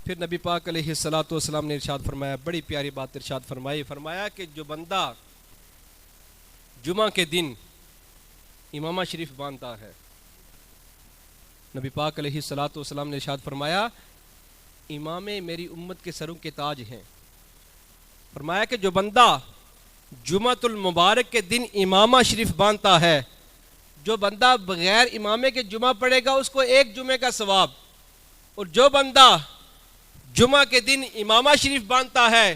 پھر نبی پاک علیہ الصلوۃ والسلام نے ارشاد فرمایا، بڑی پیاری بات ارشاد فرمائی، فرمایا کہ جو بندہ جمعہ کے دن امامہ شریف باندھتا ہے، نبی پاک علیہ الصلوۃ والسلام نے ارشاد فرمایا امام میری امت کے سروں کے تاج ہیں۔ فرمایا کہ جو بندہ جمعۃ المبارک کے دن امامہ شریف باندھتا ہے، جو بندہ بغیر امامے کے جمعہ پڑھے گا اس کو ایک جمعے کا ثواب، اور جو بندہ جمعہ کے دن امامہ شریف باندھتا ہے،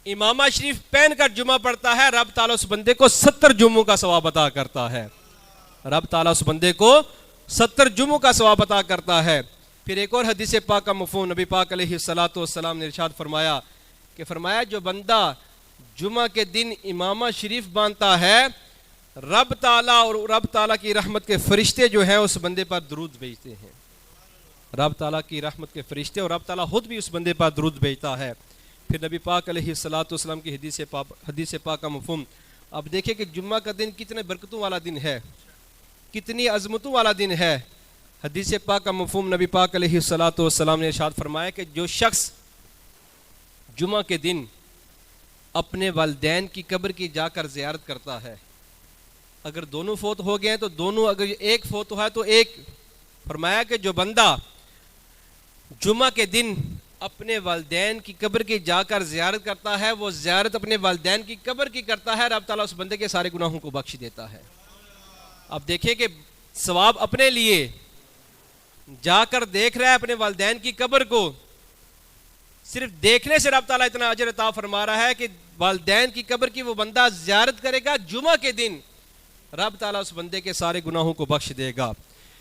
امامہ شریف پہن کر جمعہ پڑھتا ہے، رب تعالیٰ اس بندے کو 70 جمعوں کا ثواب عطا کرتا ہے۔ رب تعالیٰ اس بندے کو 70 جمعوں کا ثواب عطا کرتا ہے۔ پھر ایک اور حدیث پاک کا مفہوم نبی پاک علیہ الصلوۃ والسلام نے ارشاد فرمایا کہ جو بندہ جمعہ کے دن امامہ شریف باندھتا ہے، رب تعالیٰ اور رب تعالیٰ کی رحمت کے فرشتے جو ہیں اس بندے پر درود بھیجتے ہیں۔ رب تعالیٰ کی رحمت کے فرشتے اور رب تعالیٰ خود بھی اس بندے پر درود بھیجتا ہے۔ پھر نبی پاک علیہ الصلوۃ والسلام کی حدیث پاک کا مفہوم اب دیکھیں کہ جمعہ کا دن کتنے برکتوں والا دن ہے، کتنی عظمتوں والا دن ہے۔ حدیث پاک کا مفہوم نبی پاک علیہ الصلوۃ والسلام نے ارشاد فرمایا کہ جو شخص جمعہ کے دن اپنے والدین کی قبر کی جا کر زیارت کرتا ہے، اگر دونوں فوت ہو گئے ہیں تو دونوں، اگر ایک فوت ہوا ہے تو ایک، فرمایا کہ جو بندہ جمعہ کے دن اپنے والدین کی قبر کی جا کر زیارت کرتا ہے، وہ زیارت اپنے والدین کی قبر کی کرتا ہے، رب تعالیٰ اس بندے کے سارے گناہوں کو بخش دیتا ہے۔ اب دیکھیں کہ ثواب اپنے لیے جا کر دیکھ رہا ہے اپنے والدین کی قبر کو، صرف دیکھنے سے رب تعالیٰ اتنا اجر عطا فرما رہا ہے کہ والدین کی قبر کی وہ بندہ زیارت کرے گا جمعہ کے دن، رب تعالیٰ اس بندے کے سارے گناہوں کو بخش دے گا۔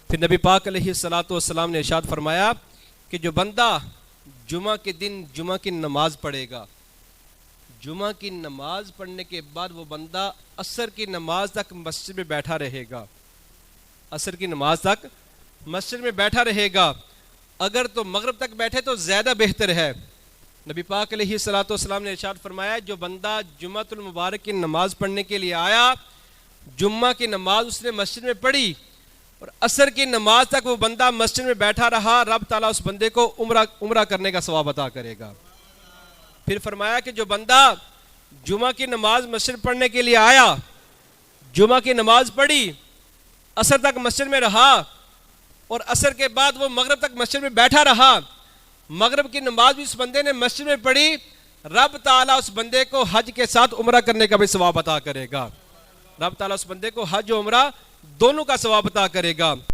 پھر نبی پاک علیہ الصلوۃ والسلام نے ارشاد فرمایا کہ جو بندہ جمعہ کے دن جمعہ کی نماز پڑھے گا، جمعہ کی نماز پڑھنے کے بعد وہ بندہ عصر کی نماز تک مسجد میں بیٹھا رہے گا، عصر کی نماز تک مسجد میں بیٹھا رہے گا، اگر تو مغرب تک بیٹھے تو زیادہ بہتر ہے۔ نبی پاک علیہ الصلوۃ والسلام نے ارشاد فرمایا جو بندہ جمعۃ المبارک کی نماز پڑھنے کے لیے آیا، جمعہ کی نماز اس نے مسجد میں پڑھی اور عصر کی نماز تک وہ بندہ مسجد میں بیٹھا رہا، رب تعالیٰ اس بندے کو عمرہ کرنے کا ثواب عطا کرے گا۔ پھر فرمایا کہ جو بندہ جمعہ کی نماز مسجد پڑھنے کے لیے آیا، جمعہ کی نماز پڑھی، عصر تک مسجد میں رہا اور عصر کے بعد وہ مغرب تک مسجد میں بیٹھا رہا، مغرب کی نماز بھی اس بندے نے مسجد میں پڑھی، رب تعالیٰ اس بندے کو حج کے ساتھ عمرہ کرنے کا بھی ثواب عطا کرے گا۔ رب تعالیٰ اس بندے کو حج و عمرہ دونوں کا ثواب عطا کرے گا۔